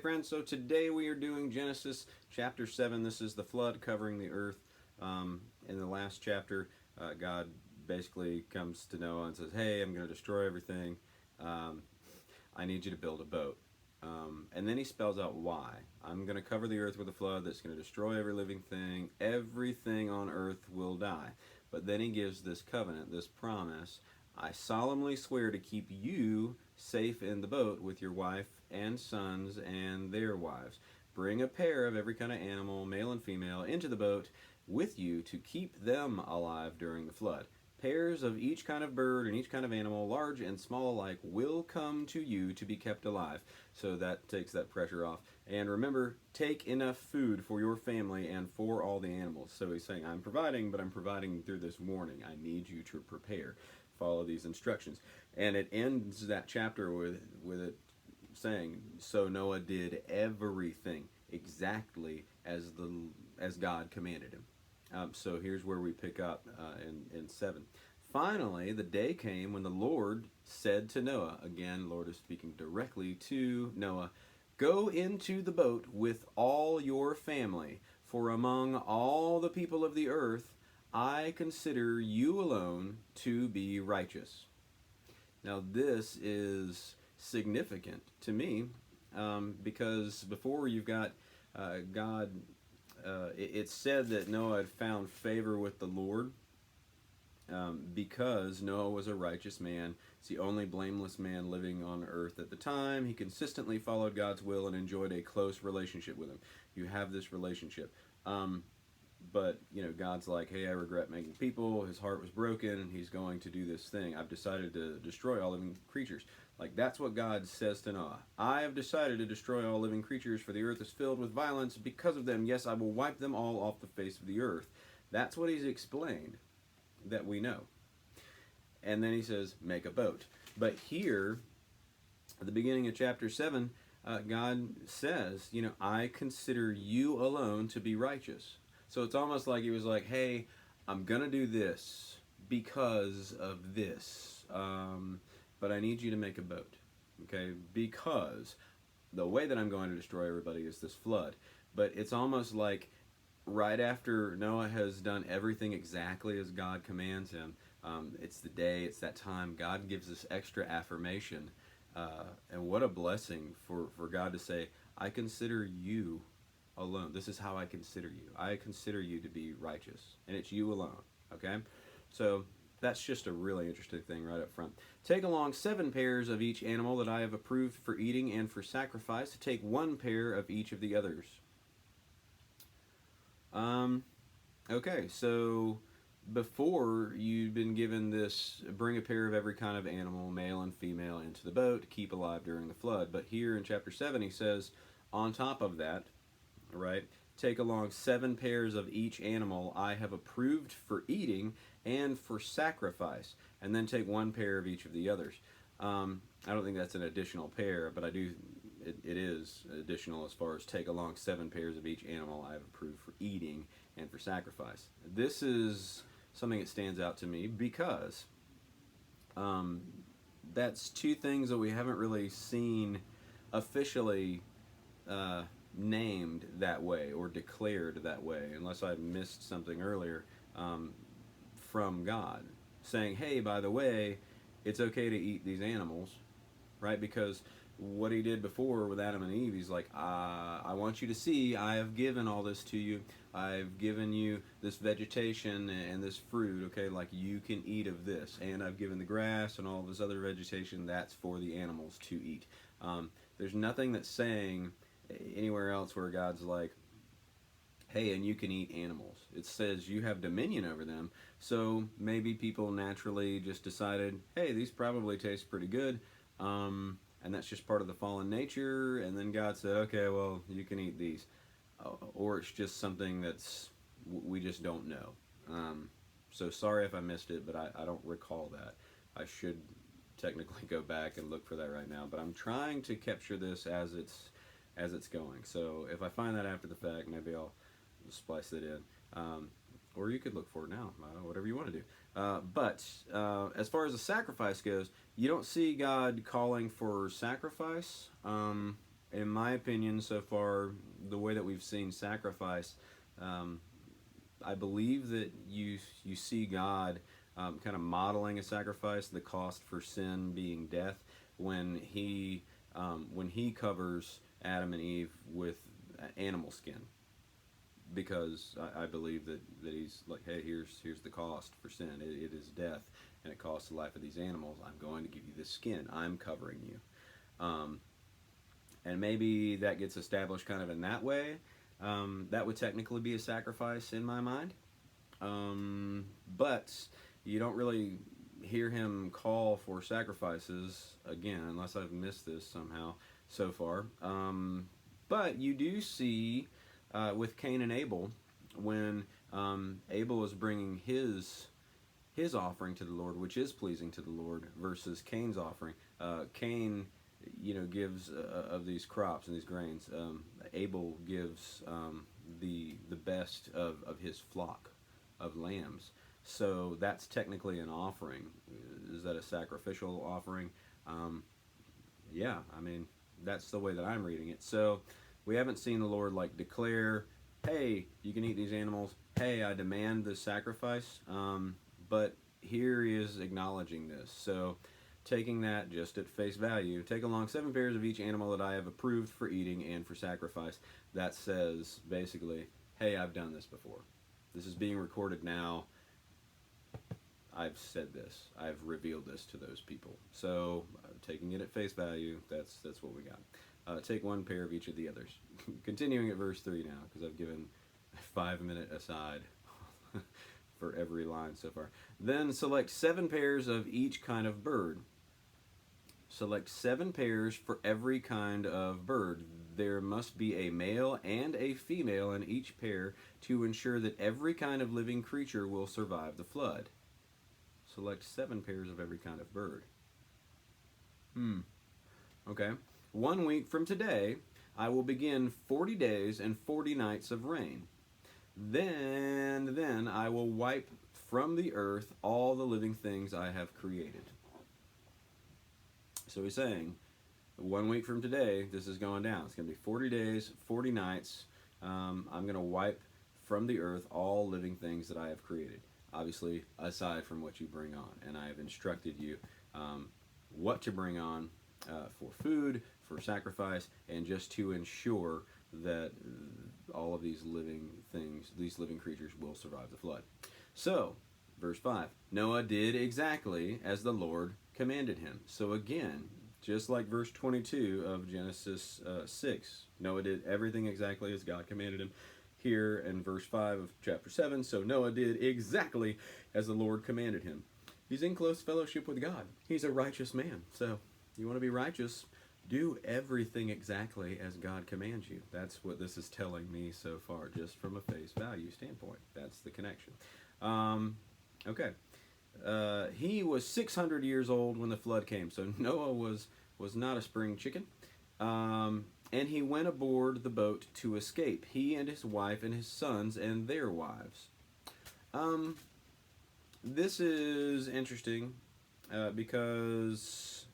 friends, so today we are doing Genesis chapter 7. This is the flood covering the earth. In the last chapter, God basically comes to Noah and says, hey, I'm going to destroy everything. I need you to build a boat. And then he spells out why. I'm going to cover the earth with a flood that's going to destroy every living thing. Everything on earth will die. But then he gives this covenant, this promise. I solemnly swear to keep you safe in the boat with your wife and sons and their wives. Bring a pair of every kind of animal, male and female, into the boat with you to keep them alive during the flood. Pairs of each kind of bird and each kind of animal, large and small alike, will come to you to be kept alive. So that takes that pressure off. And remember, take enough food for your family and for all the animals. So he's saying, I'm providing, but I'm providing through this warning. I need you to prepare. Follow these instructions. And it ends that chapter with it saying, so Noah did everything exactly as God commanded him. So here's where we pick up in 7. Finally, the day came when the Lord said to Noah, again, Lord is speaking directly to Noah, go into the boat with all your family, for among all the people of the earth, I consider you alone to be righteous. Now this is significant to me because before you've got God, it's said that Noah had found favor with the Lord because Noah was a righteous man. It's the only blameless man living on earth at the time. He consistently followed God's will and enjoyed a close relationship with him. You have this relationship. But, God's like, hey, I regret making people. His heart was broken. He's going to do this thing. I've decided to destroy all living creatures. Like, that's what God says to Noah. I have decided to destroy all living creatures, for the earth is filled with violence because of them. Yes, I will wipe them all off the face of the earth. That's what he's explained that we know. And then he says, make a boat. But here, at the beginning of chapter 7, God says, I consider you alone to be righteous. So it's almost like he was like, hey, I'm going to do this because of this. But I need you to make a boat. Okay? Because the way that I'm going to destroy everybody is this flood. But it's almost like right after Noah has done everything exactly as God commands him, it's the day, it's that time, God gives this extra affirmation. And what a blessing for God to say, I consider you alone. This is how I consider you. I consider you to be righteous. And it's you alone. Okay? So that's just a really interesting thing right up front. Take along 7 pairs of each animal that I have approved for eating and for sacrifice. Take 1 pair of each of the others. Okay, so before you've been given this, bring a pair of every kind of animal, male and female, into the boat to keep alive during the flood. But here in chapter 7 he says, on top of that, right, take along 7 pairs of each animal I have approved for eating and for sacrifice, and then take 1 pair of each of the others. I don't think that's an additional pair, but it is additional as far as take along 7 pairs of each animal I have approved for eating and for sacrifice. This is something that stands out to me because that's 2 things that we haven't really seen officially named that way or declared that way, unless I missed something earlier from God saying, hey, by the way, it's okay to eat these animals, right? Because what he did before with Adam and Eve, he's like, I want you to see, I have given all this to you. I've given you this vegetation and this fruit, okay, like you can eat of this. And I've given the grass and all this other vegetation, that's for the animals to eat. There's nothing that's saying anywhere else where God's like, hey, and you can eat animals. It says you have dominion over them. So maybe people naturally just decided, hey, these probably taste pretty good. And that's just part of the fallen nature. And then God said, okay, well, you can eat these. Or it's just something that's, we just don't know. So sorry if I missed it, but I don't recall that. I should technically go back and look for that right now. But I'm trying to capture this as it's going. So if I find that after the fact, maybe I'll splice it in. Or you could look for it now, whatever you want to do. But as far as the sacrifice goes, you don't see God calling for sacrifice in my opinion, so far, the way that we've seen sacrifice, um, I believe that you see God kind of modeling a sacrifice, the cost for sin being death, when he covers Adam and Eve with animal skin, because I believe that he's like, hey, here's the cost for sin. It is death, and it costs the life of these animals. I'm going to give you this skin. I'm covering you. Um, and maybe that gets established kind of in that way. That would technically be a sacrifice in my mind. But you don't really hear him call for sacrifices again, unless I've missed this somehow so far. But you do see with Cain and Abel, when Abel is bringing his offering to the Lord, which is pleasing to the Lord, versus Cain's offering. Cain, gives of these crops and these grains. Abel gives the best of his flock of lambs. So that's technically an offering. Is that a sacrificial offering? Yeah, I mean, that's the way that I'm reading it. So we haven't seen the Lord like declare, hey, you can eat these animals. Hey, I demand this sacrifice. But here he is acknowledging this. So taking that just at face value, take along 7 pairs of each animal that I have approved for eating and for sacrifice. That says basically, hey, I've done this before. This is being recorded now. I've said this. I've revealed this to those people. So, taking it at face value, that's what we got. Take 1 pair of each of the others. Continuing at verse 3 now, because I've given a 5-minute aside for every line so far. Then select 7 pairs of each kind of bird. Select 7 pairs for every kind of bird. There must be a male and a female in each pair to ensure that every kind of living creature will survive the flood. Select 7 pairs of every kind of bird. Okay. 1 week from today, I will begin 40 days and 40 nights of rain. Then I will wipe from the earth all the living things I have created. So he's saying, 1 week from today, this is going down. It's going to be 40 days, 40 nights. I'm going to wipe from the earth all living things that I have created. Obviously, aside from what you bring on. And I have instructed you what to bring on for food, for sacrifice, and just to ensure that all of these living things, these living creatures will survive the flood. So, verse 5, Noah did exactly as the Lord commanded him. So again, just like verse 22 of Genesis 6, Noah did everything exactly as God commanded him. Here in verse 5 of chapter 7, so Noah did exactly as the Lord commanded him. He's in close fellowship with God. He's a righteous man. So, you want to be righteous, do everything exactly as God commands you. That's what this is telling me so far, just from a face value standpoint. That's the connection. Okay. He was 600 years old when the flood came. So Noah was not a spring chicken. And he went aboard the boat to escape, he and his wife and his sons and their wives. This is interesting because,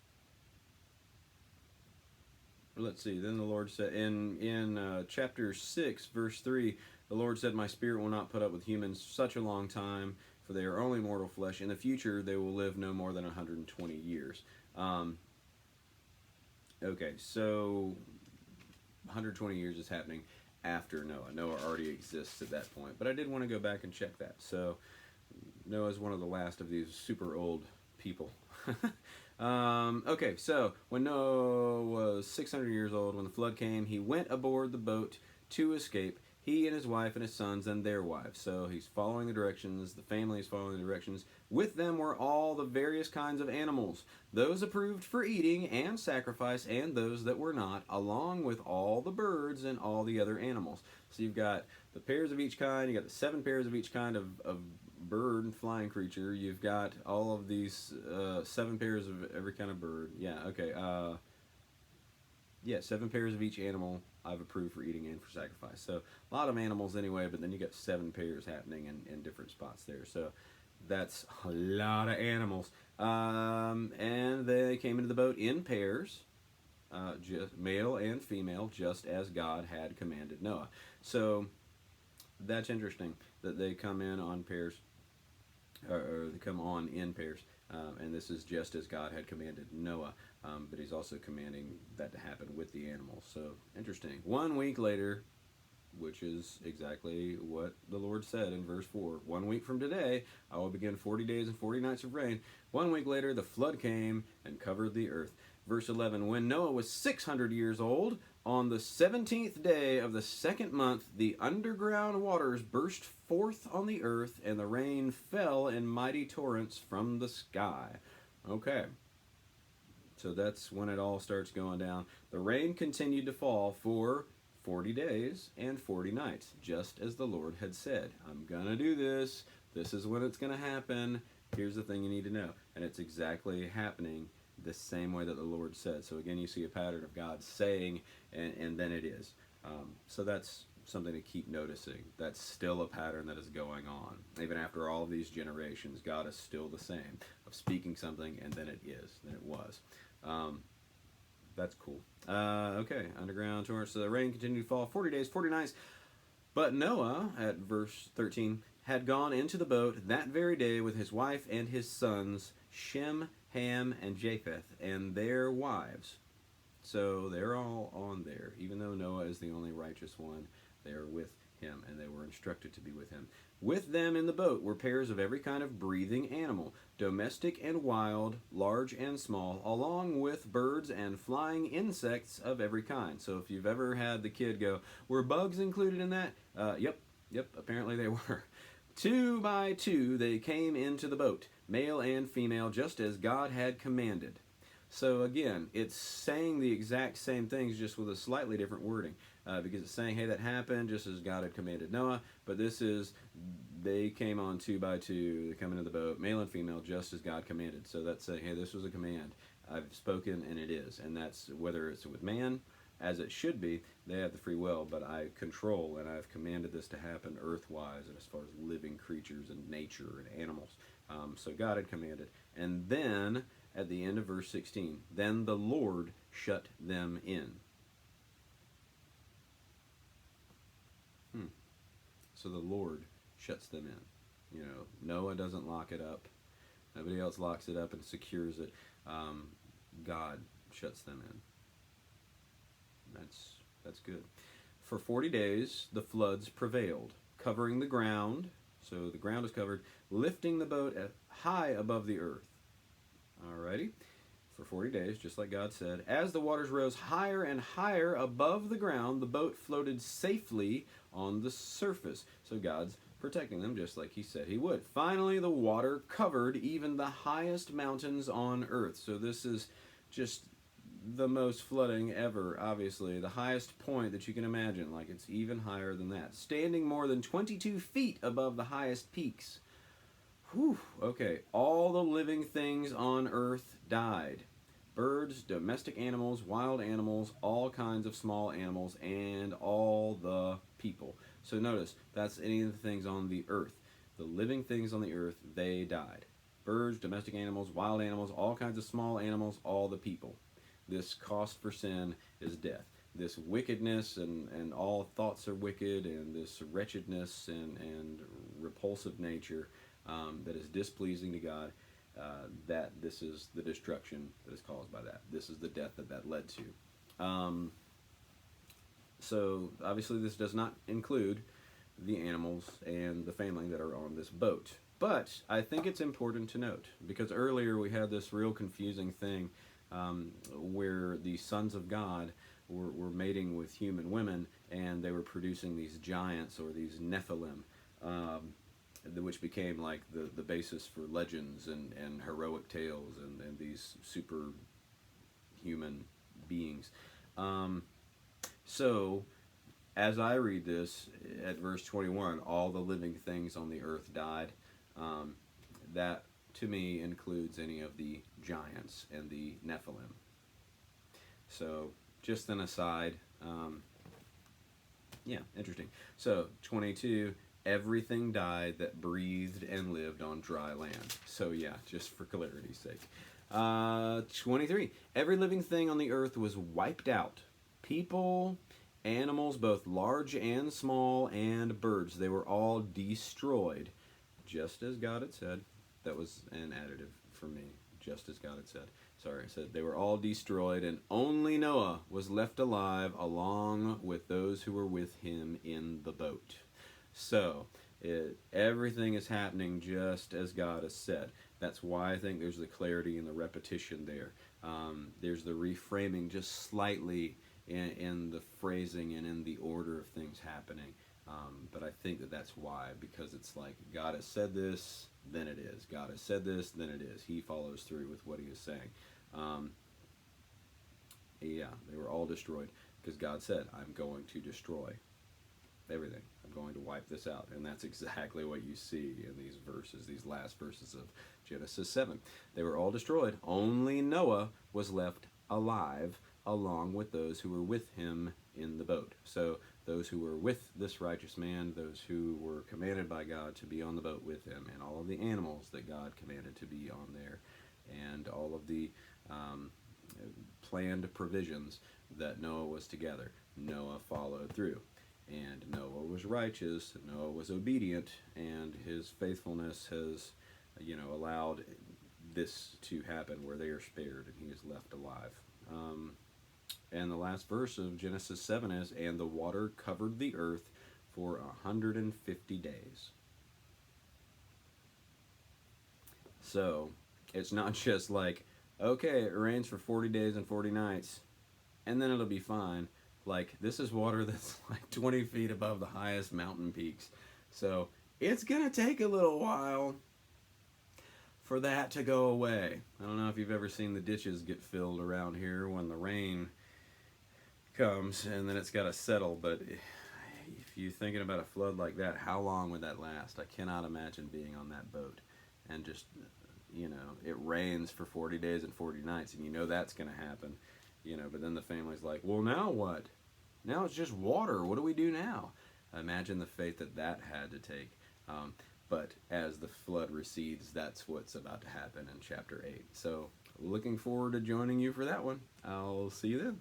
let's see, then the Lord said, in chapter 6, verse 3, the Lord said, my spirit will not put up with humans such a long time, for they are only mortal flesh. In the future, they will live no more than 120 years. Okay, so 120 years is happening after Noah. Noah already exists at that point. But I did want to go back and check that. So Noah's one of the last of these super old people. Okay, so when Noah was 600 years old, when the flood came, he went aboard the boat to escape, he and his wife and his sons and their wives. So he's following the directions, the family is following the directions. With them were all the various kinds of animals, those approved for eating and sacrifice, and those that were not, along with all the birds and all the other animals. So you've got the pairs of each kind, you got the 7 pairs of each kind of bird and flying creature, you've got all of these 7 pairs of every kind of bird. Yeah, okay. 7 pairs of each animal I've approved for eating and for sacrifice. So a lot of animals anyway, but then you got 7 pairs happening in different spots there. So that's a lot of animals. And they came into the boat in pairs. male and female, just as God had commanded Noah. So that's interesting that they come in on pairs, or they come on in pairs, and this is just as God had commanded Noah. But he's also commanding that to happen with the animals. So interesting. 1 week later, which is exactly what the Lord said in verse 4. 1 week from today, I will begin 40 days and 40 nights of rain. 1 week later, the flood came and covered the earth. Verse 11, when Noah was 600 years old, on the 17th day of the second month, the underground waters burst forth on the earth, and the rain fell in mighty torrents from the sky. Okay. So that's when it all starts going down. The rain continued to fall for 40 days and 40 nights, just as the Lord had said. I'm going to do this. This is when it's going to happen. Here's the thing you need to know. And it's exactly happening the same way that the Lord said. So again, you see a pattern of God saying, and then it is. So that's something to keep noticing. That's still a pattern that is going on. Even after all of these generations, God is still the same, of speaking something, and then it is, then it was. That's cool. Okay, underground torrents. So the rain continued to fall 40 days, 40 nights. But Noah, at verse 13, had gone into the boat that very day with his wife and his sons, Shem, Ham, and Japheth, and their wives. So they're all on there. Even though Noah is the only righteous one, they are with him, and they were instructed to be with him. With them in the boat were pairs of every kind of breathing animal, domestic and wild, large and small, along with birds and flying insects of every kind. So if you've ever had the kid go, were bugs included in that? Yep, apparently they were. 2 by 2 they came into the boat, male and female, just as God had commanded. So again, it's saying the exact same things, just with a slightly different wording, because it's saying, hey, that happened just as God had commanded Noah, but this is, they came on 2 by 2, they come into the boat, male and female, just as God commanded. So that's saying, hey, this was a command. I've spoken, and it is. And that's whether it's with man, as it should be, they have the free will, but I control, and I've commanded this to happen earth-wise, and as far as living creatures and nature and animals. So God had commanded. And then, at the end of verse 16, then the Lord shut them in. So the Lord shuts them in. You know, Noah doesn't lock it up. Nobody else locks it up and secures it. God shuts them in. That's good. For 40 days, the floods prevailed, covering the ground. So the ground is covered, lifting the boat high above the earth. Alrighty. For 40 days, just like God said. As the waters rose higher and higher above the ground, the boat floated safely on the surface. So God's protecting them just like he said he would. Finally, the water covered even the highest mountains on earth. So this is just the most flooding ever, obviously. The highest point that you can imagine. Like, it's even higher than that. Standing more than 22 feet above the highest peaks. Whew, okay. All the living things on earth died. Birds, domestic animals, wild animals, all kinds of small animals, and all the people. So notice, that's any of the things on the earth. The living things on the earth, they died. Birds, domestic animals, wild animals, all kinds of small animals, all the people. This cost for sin is death. This wickedness and all thoughts are wicked, and this wretchedness and repulsive nature that is displeasing to God, that this is the destruction that is caused by that. This is the death that led to. So obviously this does not include the animals and the family that are on this boat. But I think it's important to note, because earlier we had this real confusing thing where the sons of God were mating with human women, and they were producing these giants, or these Nephilim, which became like the basis for legends and heroic tales and these superhuman beings. So, as I read this, at verse 21, all the living things on the earth died. That, to me, includes any of the giants and the Nephilim. So, just an aside. Yeah, interesting. So, 22, everything died that breathed and lived on dry land. So, yeah, just for clarity's sake. 23. Every living thing on the earth was wiped out. People, animals, both large and small, and birds. They were all destroyed, just as God had said. That was an additive for me. Just as God had said. Sorry, I said they were all destroyed, and only Noah was left alive along with those who were with him in the boat. So, everything is happening just as God has said. That's why I think there's the clarity and the repetition there. There's the reframing just slightly in the phrasing and in the order of things happening. But I think that's why, because it's like God has said this, then it is. God has said this, then it is. He follows through with what he is saying. Yeah, they were all destroyed because God said, I'm going to destroy everything. I'm going to wipe this out. And that's exactly what you see in these verses, these last verses of Genesis 7. They were all destroyed. Only Noah was left alive along with those who were with him in the boat. So those who were with this righteous man, those who were commanded by God to be on the boat with him, and all of the animals that God commanded to be on there, and all of the planned provisions that Noah was together. Noah followed through. And Noah was righteous, Noah was obedient, and his faithfulness has, allowed this to happen where they are spared and he is left alive. And the last verse of Genesis 7 is, and the water covered the earth for 150 days. So, it's not just like, okay, it rains for 40 days and 40 nights, and then it'll be fine. Like, this is water that's like 20 feet above the highest mountain peaks. So, it's going to take a little while for that to go away. I don't know if you've ever seen the ditches get filled around here when the rain comes and then it's got to settle, but if you're thinking about a flood like that, how long would that last? I cannot imagine being on that boat and just, it rains for 40 days and 40 nights and that's going to happen, but then the family's like, well, now what? Now it's just water. What do we do now? Imagine the faith that had to take. But as the flood recedes, that's what's about to happen in chapter 8. So looking forward to joining you for that one. I'll see you then.